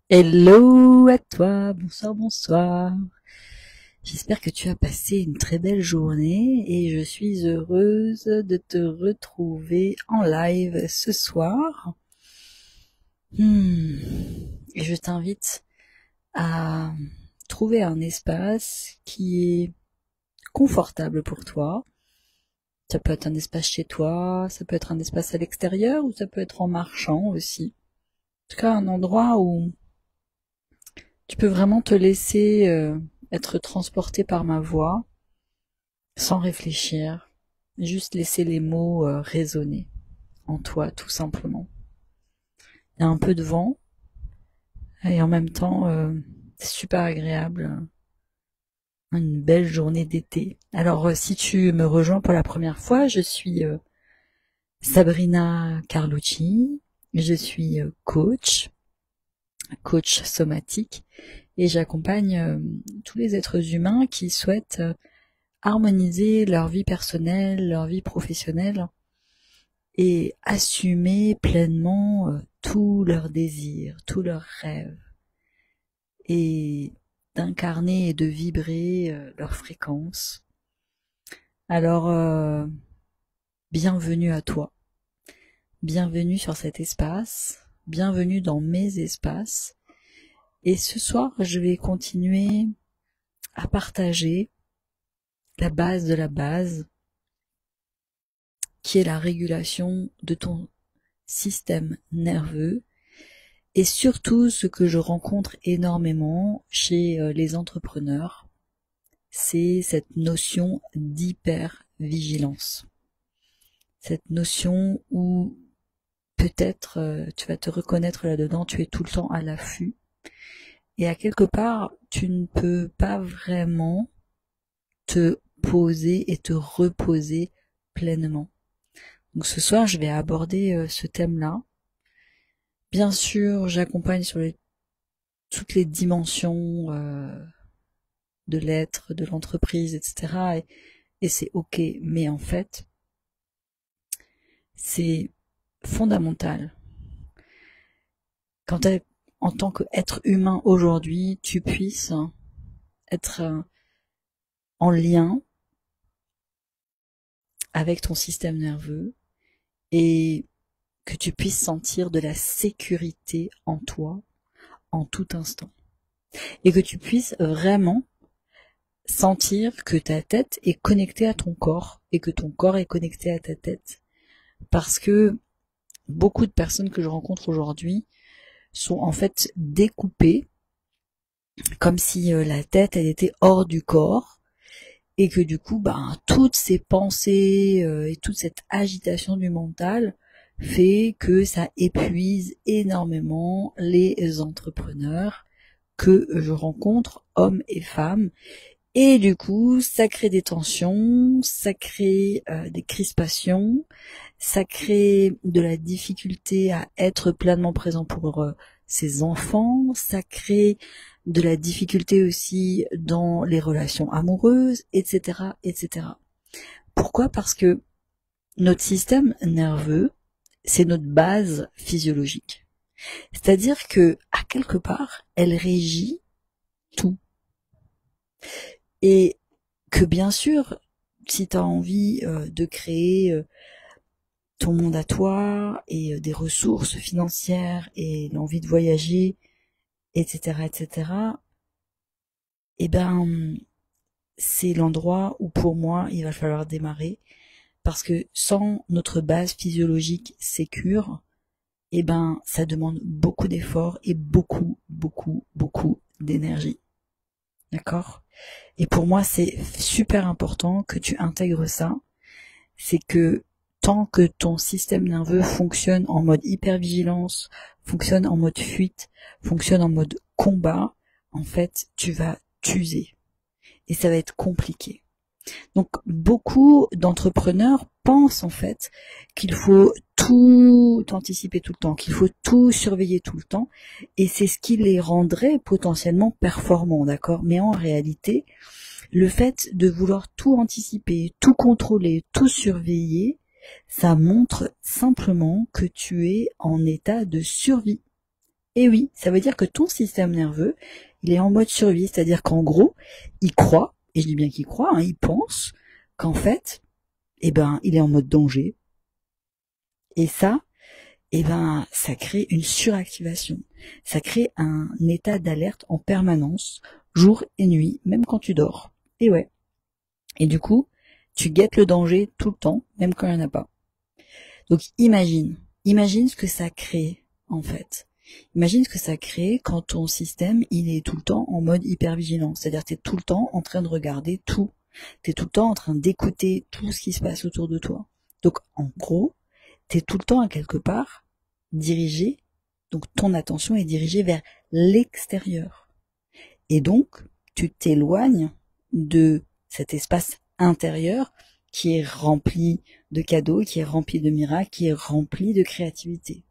Hello à toi, bonsoir, bonsoir. J'espère que tu as passé une très belle journée et je suis heureuse de te retrouver en live ce soir. Et je t'invite à trouver un espace qui est confortable pour toi. Ça peut être un espace chez toi, ça peut être un espace à l'extérieur ou ça peut être en marchant aussi. En tout cas, un endroit où tu peux vraiment te laisser être transporté par ma voix sans réfléchir, juste laisser les mots résonner en toi tout simplement. Il y a un peu de vent et en même temps c'est super agréable, une belle journée d'été. Alors si tu me rejoins pour la première fois, je suis Sabrina Carlucci, je suis coach somatique et j'accompagne tous les êtres humains qui souhaitent harmoniser leur vie personnelle, leur vie professionnelle et assumer pleinement tous leurs désirs, tous leurs rêves et d'incarner et de vibrer leur fréquence. Alors, bienvenue à toi, bienvenue sur cet espace, bienvenue dans mes espaces. Et ce soir, je vais continuer à partager la base de la base, qui est la régulation de ton système nerveux, et surtout ce que je rencontre énormément chez les entrepreneurs, c'est cette notion d'hypervigilance. Cette notion où peut-être tu vas te reconnaître là-dedans, tu es tout le temps à l'affût, et à quelque part, tu ne peux pas vraiment te poser et te reposer pleinement. Donc ce soir, je vais aborder ce thème-là. Bien sûr, j'accompagne sur toutes les dimensions de l'être, de l'entreprise, etc. Et c'est ok, mais en fait, c'est fondamental. Quand en tant qu'être humain aujourd'hui, tu puisses être en lien avec ton système nerveux et que tu puisses sentir de la sécurité en toi en tout instant. Et que tu puisses vraiment sentir que ta tête est connectée à ton corps et que ton corps est connecté à ta tête. Parce que beaucoup de personnes que je rencontre aujourd'hui sont en fait découpées comme si la tête elle était hors du corps et que du coup toutes ces pensées et toute cette agitation du mental fait que ça épuise énormément les entrepreneurs que je rencontre, hommes et femmes. Et du coup, ça crée des tensions, ça crée des crispations, ça crée de la difficulté à être pleinement présent pour ses enfants, ça crée de la difficulté aussi dans les relations amoureuses, etc., etc. Pourquoi? Parce que notre système nerveux, c'est notre base physiologique. C'est-à-dire que, à quelque part, elle régit tout. Et que bien sûr, si tu as envie de créer ton monde à toi et des ressources financières et l'envie de voyager, etc., etc., eh ben, c'est l'endroit où pour moi il va falloir démarrer parce que sans notre base physiologique sécure, eh ben, ça demande beaucoup d'efforts et beaucoup, beaucoup, beaucoup d'énergie. D'accord? Et pour moi, c'est super important que tu intègres ça. C'est que tant que ton système nerveux fonctionne en mode hypervigilance, fonctionne en mode fuite, fonctionne en mode combat, en fait, tu vas t'user. Et ça va être compliqué. Donc, beaucoup d'entrepreneurs pensent en fait qu'il faut tout anticiper tout le temps, qu'il faut tout surveiller tout le temps, et c'est ce qui les rendrait potentiellement performants, d'accord? Mais en réalité, le fait de vouloir tout anticiper, tout contrôler, tout surveiller, ça montre simplement que tu es en état de survie Et oui, ça veut dire que ton système nerveux, il est en mode survie, c'est-à-dire qu'en gros, il croit, et je dis bien qu'il croit, hein, il pense qu'en fait, il est en mode danger. Et ça, ça crée une suractivation. Ça crée un état d'alerte en permanence, jour et nuit, même quand tu dors. Et ouais. Et du coup, tu guettes le danger tout le temps, même quand il n'y en a pas. Donc imagine ce que ça crée, en fait. Imagine ce que ça crée quand ton système, il est tout le temps en mode hypervigilance. C'est-à-dire que tu es tout le temps en train de regarder tout. Tu es tout le temps en train d'écouter tout ce qui se passe autour de toi. Donc en gros, tu es tout le temps à quelque part dirigé, donc ton attention est dirigée vers l'extérieur. Et donc, tu t'éloignes de cet espace intérieur qui est rempli de cadeaux, qui est rempli de miracles, qui est rempli de créativité.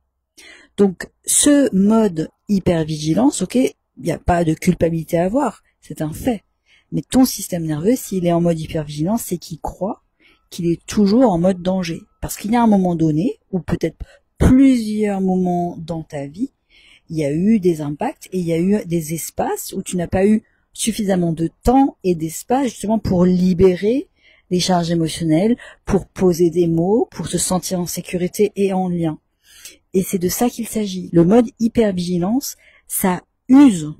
Donc, ce mode hypervigilance, ok, il n'y a pas de culpabilité à avoir, c'est un fait. Mais ton système nerveux, s'il est en mode hypervigilance, c'est qu'il croit qu'il est toujours en mode danger. Parce qu'il y a un moment donné, ou peut-être plusieurs moments dans ta vie, il y a eu des impacts et il y a eu des espaces où tu n'as pas eu suffisamment de temps et d'espace justement pour libérer les charges émotionnelles, pour poser des mots, pour se sentir en sécurité et en lien. Et c'est de ça qu'il s'agit. Le mode hypervigilance, ça use,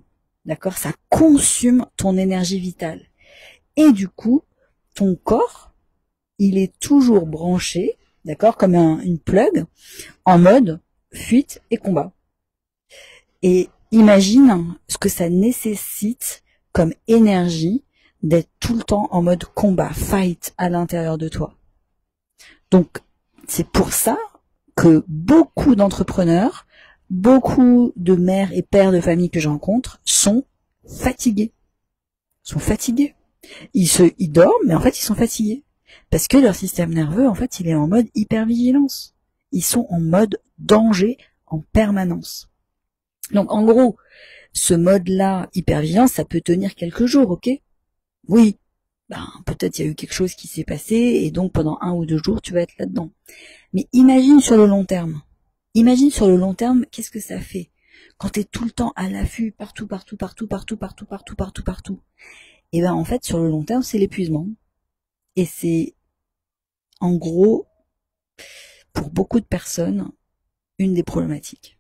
d'accord, ça consume ton énergie vitale. Et du coup, ton corps, il est toujours branché, d'accord, comme une plug, en mode fuite et combat. Et imagine ce que ça nécessite comme énergie d'être tout le temps en mode combat, fight à l'intérieur de toi. Donc, c'est pour ça que beaucoup d'entrepreneurs, beaucoup de mères et pères de famille que je rencontre sont fatigués. Ils dorment, mais en fait, ils sont fatigués. Parce que leur système nerveux, en fait, il est en mode hypervigilance. Ils sont en mode danger en permanence. Donc, en gros, ce mode-là, hypervigilance, ça peut tenir quelques jours, ok? Oui. Peut-être il y a eu quelque chose qui s'est passé, et donc pendant 1 ou 2 jours, tu vas être là-dedans. Mais imagine sur le long terme. Imagine sur le long terme, qu'est-ce que ça fait? Quand tu es tout le temps à l'affût, partout. Et en fait, sur le long terme, c'est l'épuisement. Et c'est, en gros, pour beaucoup de personnes, une des problématiques.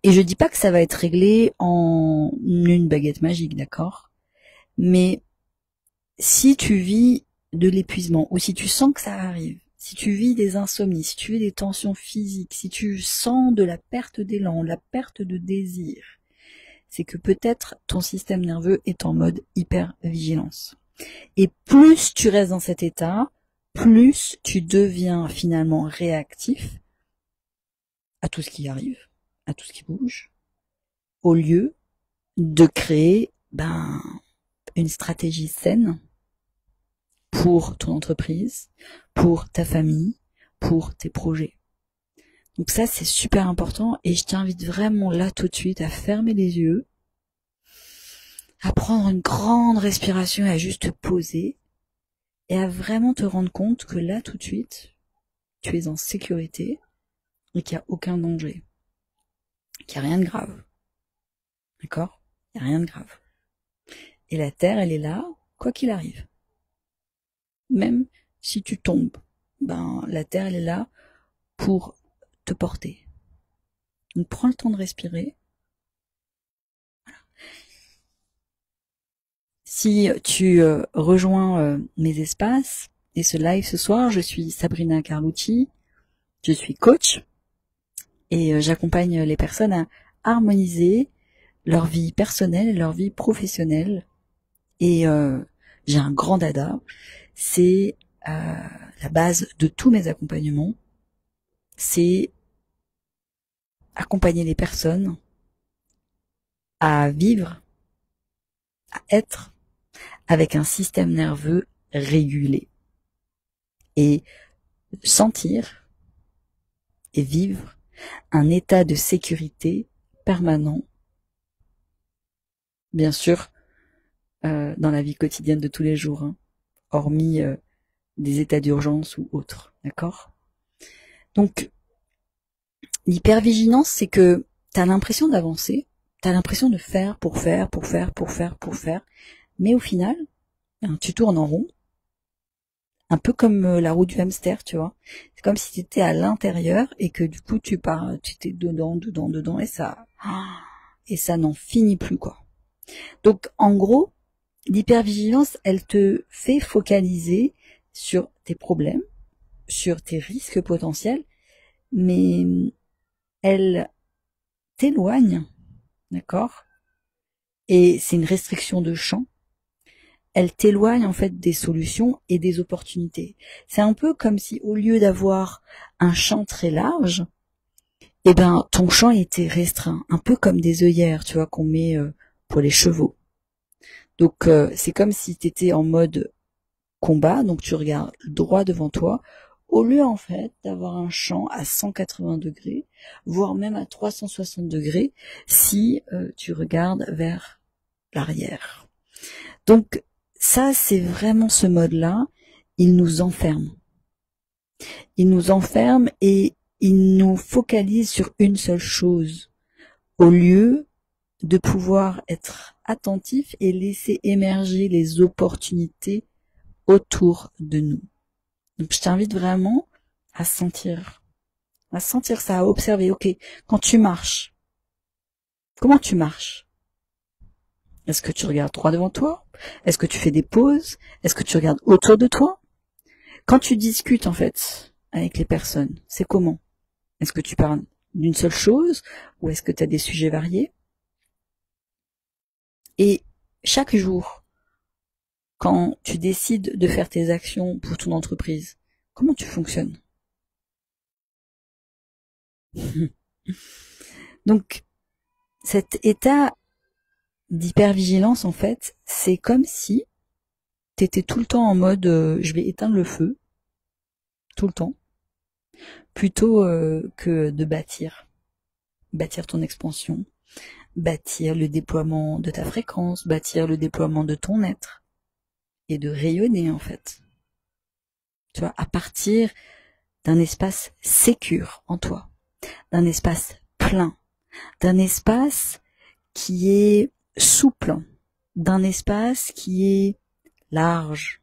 Et je dis pas que ça va être réglé en une baguette magique, d'accord? Mais si tu vis de l'épuisement, ou si tu sens que ça arrive, si tu vis des insomnies, si tu vis des tensions physiques, si tu sens de la perte d'élan, la perte de désir, c'est que peut-être ton système nerveux est en mode hypervigilance. Et plus tu restes dans cet état, plus tu deviens finalement réactif à tout ce qui arrive, à tout ce qui bouge, au lieu de créer une stratégie saine pour ton entreprise, pour ta famille, pour tes projets. Donc ça, c'est super important et je t'invite vraiment là tout de suite à fermer les yeux, à prendre une grande respiration et à juste te poser et à vraiment te rendre compte que là tout de suite, tu es en sécurité et qu'il n'y a aucun danger, qu'il n'y a rien de grave. D'accord? Il n'y a rien de grave. Et la Terre, elle est là, quoi qu'il arrive. Même si tu tombes, la Terre, elle est là pour te porter. Donc prends le temps de respirer. Voilà. Si tu rejoins mes espaces et ce live ce soir, je suis Sabrina Carlucci, je suis coach et j'accompagne les personnes à harmoniser leur vie personnelle et leur vie professionnelle. Et j'ai un grand dada, c'est la base de tous mes accompagnements, c'est accompagner les personnes à vivre, à être avec un système nerveux régulé et sentir et vivre un état de sécurité permanent, bien sûr, dans la vie quotidienne de tous les jours, hein, hormis des états d'urgence ou autres, d'accord? Donc, l'hypervigilance, c'est que t'as l'impression d'avancer, t'as l'impression de faire pour faire, mais au final, tu tournes en rond, un peu comme la roue du hamster, tu vois. C'est comme si tu étais à l'intérieur et que du coup tu étais dedans et ça n'en finit plus, quoi. Donc en gros, l'hypervigilance, elle te fait focaliser sur tes problèmes, sur tes risques potentiels, mais elle t'éloigne, d'accord? Et c'est une restriction de champ. Elle t'éloigne en fait des solutions et des opportunités. C'est un peu comme si au lieu d'avoir un champ très large, eh ben ton champ était restreint, un peu comme des œillères, tu vois, qu'on met pour les chevaux. Donc c'est comme si tu étais en mode combat, donc tu regardes droit devant toi, au lieu en fait d'avoir un champ à 180 degrés, voire même à 360 degrés, si tu regardes vers l'arrière. Donc ça, c'est vraiment ce mode-là, il nous enferme. Il nous enferme et il nous focalise sur une seule chose, au lieu de pouvoir être attentif et laisser émerger les opportunités autour de nous. Donc je t'invite vraiment à sentir ça, à observer. Ok, quand tu marches, comment tu marches? Est-ce que tu regardes droit devant toi? Est-ce que tu fais des pauses? Est-ce que tu regardes autour de toi? Quand tu discutes en fait avec les personnes, c'est comment? Est-ce que tu parles d'une seule chose ou est-ce que tu as des sujets variés? Et chaque jour, quand tu décides de faire tes actions pour ton entreprise, comment tu fonctionnes? Donc, cet état d'hypervigilance, en fait, c'est comme si tu étais tout le temps en mode je vais éteindre le feu, tout le temps, plutôt que de bâtir ton expansion, bâtir le déploiement de ta fréquence, bâtir le déploiement de ton être, et de rayonner, en fait. Tu vois, à partir d'un espace sécure en toi, d'un espace plein, d'un espace qui est souple, d'un espace qui est large.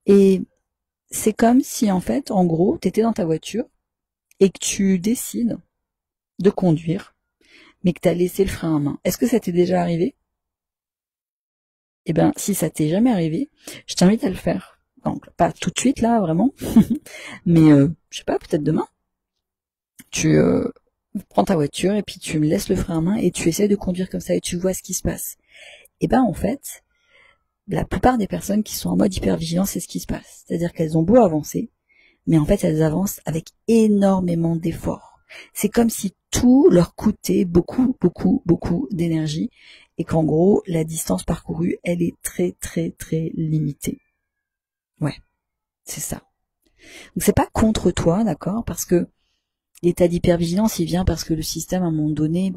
Et c'est comme si, en fait, en gros, tu étais dans ta voiture et que tu décides de conduire, mais que tu as laissé le frein à main. Est-ce que ça t'est déjà arrivé? Eh ben, si ça t'est jamais arrivé, je t'invite à le faire. Donc, pas tout de suite, là, vraiment, mais je sais pas, peut-être demain. Tu prends ta voiture et puis tu me laisses le frein à main et tu essaies de conduire comme ça et tu vois ce qui se passe. Et ben, en fait, la plupart des personnes qui sont en mode hypervigilance, c'est ce qui se passe. C'est-à-dire qu'elles ont beau avancer, mais en fait, elles avancent avec énormément d'efforts. C'est comme si tout leur coûtait beaucoup, beaucoup, beaucoup d'énergie et qu'en gros, la distance parcourue, elle est très, très, très limitée. Ouais, c'est ça. Donc c'est pas contre toi, d'accord? Parce que l'état d'hypervigilance, il vient parce que le système, à un moment donné,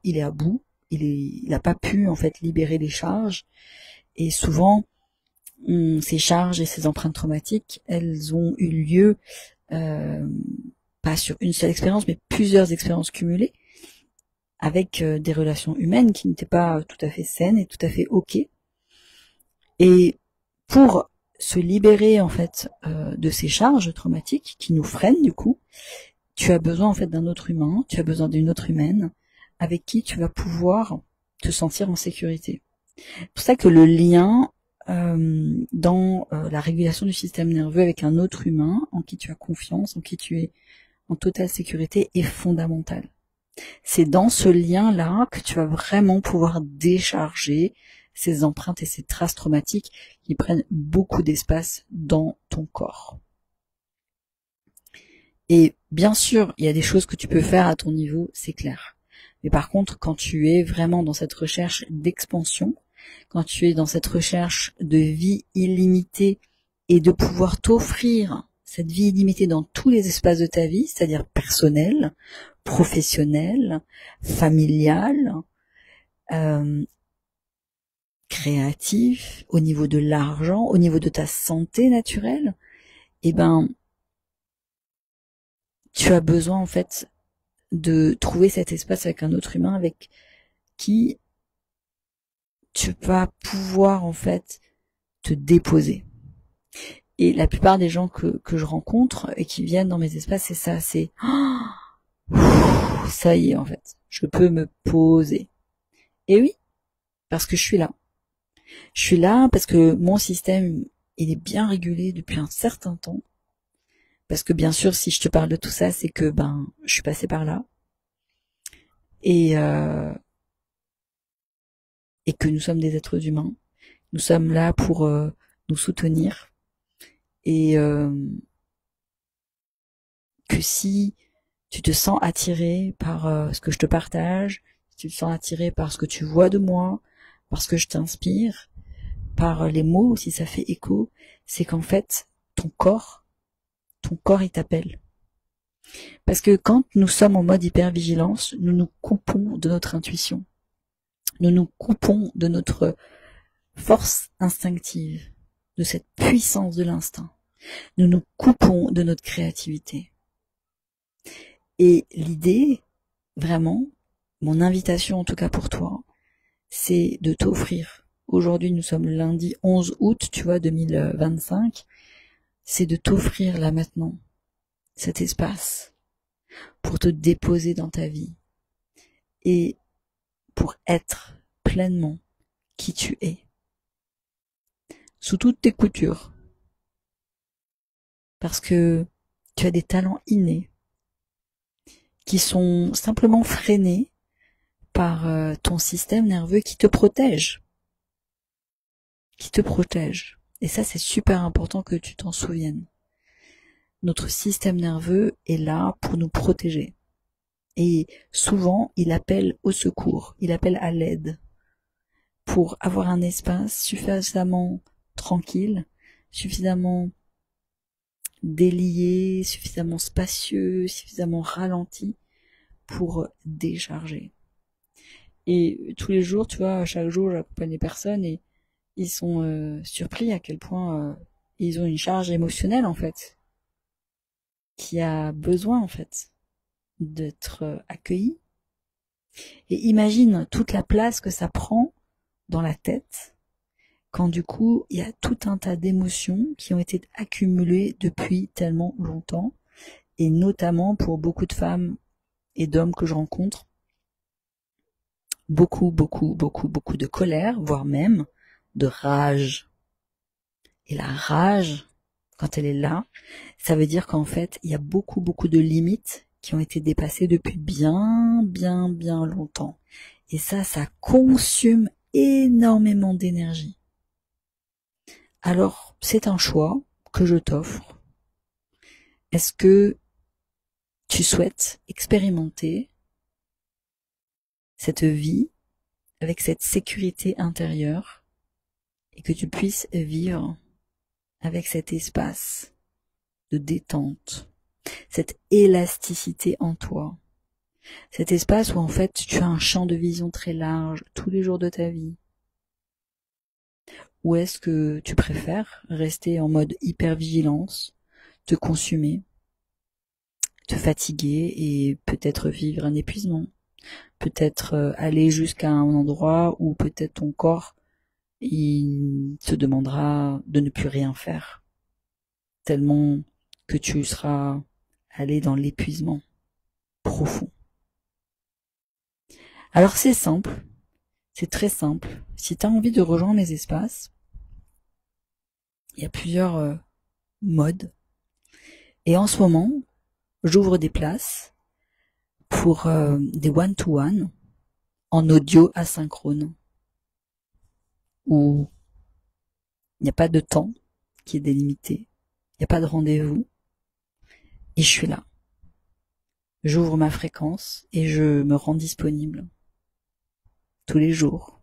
il est à bout. Il a pas pu, en fait, libérer les charges. Et souvent, ces charges et ces empreintes traumatiques, elles ont eu lieu pas sur une seule expérience, mais plusieurs expériences cumulées avec des relations humaines qui n'étaient pas tout à fait saines et tout à fait ok. Et pour se libérer en fait de ces charges traumatiques qui nous freinent du coup, tu as besoin en fait d'un autre humain, tu as besoin d'une autre humaine avec qui tu vas pouvoir te sentir en sécurité. C'est pour ça que le lien dans la régulation du système nerveux avec un autre humain en qui tu as confiance, en qui tu es en totale sécurité est fondamental. C'est dans ce lien-là que tu vas vraiment pouvoir décharger ces empreintes et ces traces traumatiques qui prennent beaucoup d'espace dans ton corps. Et bien sûr, il y a des choses que tu peux faire à ton niveau, c'est clair. Mais par contre, quand tu es vraiment dans cette recherche d'expansion, quand tu es dans cette recherche de vie illimitée et de pouvoir t'offrir cette vie illimitée dans tous les espaces de ta vie, c'est-à-dire personnel, professionnel, familial, créatif, au niveau de l'argent, au niveau de ta santé naturelle, eh ben, tu as besoin en fait de trouver cet espace avec un autre humain avec qui tu vas pouvoir en fait te déposer. Et la plupart des gens que je rencontre et qui viennent dans mes espaces, c'est ça, c'est ça y est en fait, je peux me poser. Et oui, parce que je suis là. Je suis là parce que mon système, il est bien régulé depuis un certain temps. Parce que bien sûr, si je te parle de tout ça, c'est que je suis passée par là. Et que nous sommes des êtres humains. Nous sommes là pour nous soutenir. Et que si tu te sens attiré par ce que je te partage, si tu te sens attiré par ce que tu vois de moi, par ce que je t'inspire, par les mots, si ça fait écho, c'est qu'en fait, ton corps, il t'appelle. Parce que quand nous sommes en mode hypervigilance, nous nous coupons de notre intuition. Nous nous coupons de notre force instinctive, de cette puissance de l'instinct. Nous nous coupons de notre créativité. Et l'idée, vraiment, mon invitation en tout cas pour toi, c'est de t'offrir. Aujourd'hui, nous sommes lundi 11 août, 2025. C'est de t'offrir là maintenant cet espace pour te déposer dans ta vie et pour être pleinement qui tu es, sous toutes tes coutures, parce que tu as des talents innés qui sont simplement freinés par ton système nerveux qui te protège. Et ça, c'est super important que tu t'en souviennes. Notre système nerveux est là pour nous protéger. Et souvent, il appelle au secours, il appelle à l'aide pour avoir un espace suffisamment tranquille, suffisamment délié, suffisamment spacieux, suffisamment ralenti pour décharger. Et tous les jours, chaque jour, j'accompagne les personnes et ils sont surpris à quel point ils ont une charge émotionnelle en fait, qui a besoin en fait d'être accueillie. Et imagine toute la place que ça prend dans la tête quand du coup il y a tout un tas d'émotions qui ont été accumulées depuis tellement longtemps, et notamment pour beaucoup de femmes et d'hommes que je rencontre, beaucoup de colère, voire même de rage. Et la rage, quand elle est là, ça veut dire qu'en fait, il y a beaucoup de limites qui ont été dépassées depuis bien longtemps. Et ça consomme énormément d'énergie. Alors, c'est un choix que je t'offre. Est-ce que tu souhaites expérimenter cette vie avec cette sécurité intérieure et que tu puisses vivre avec cet espace de détente, cette élasticité en toi, cet espace où en fait tu as un champ de vision très large tous les jours de ta vie? Ou est-ce que tu préfères rester en mode hypervigilance, te consumer, te fatiguer et peut-être vivre un épuisement, peut-être aller jusqu'à un endroit où peut-être ton corps il te demandera de ne plus rien faire, tellement que tu seras allé dans l'épuisement profond. Alors c'est simple, c'est très simple. Si tu as envie de rejoindre les espaces, il y a plusieurs modes. Et en ce moment, j'ouvre des places pour des one-to-one en audio asynchrone, où il n'y a pas de temps qui est délimité, il n'y a pas de rendez-vous, et je suis là. J'ouvre ma fréquence et je me rends disponible tous les jours,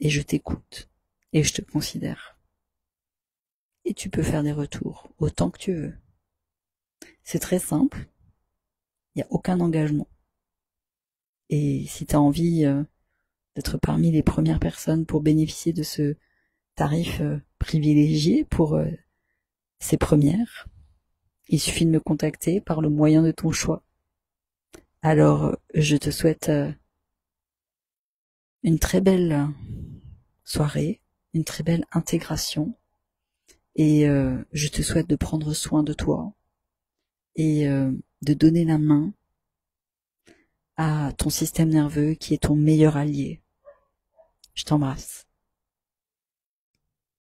et je t'écoute, et je te considère. Et tu peux faire des retours autant que tu veux. C'est très simple, il n'y a aucun engagement. Et si tu as envie d'être parmi les premières personnes pour bénéficier de ce tarif privilégié pour ces premières, Il suffit de me contacter par le moyen de ton choix. Alors, je te souhaite une très belle soirée, une très belle intégration, et je te souhaite de prendre soin de toi et de donner la main à ton système nerveux qui est ton meilleur allié. Je t'embrasse.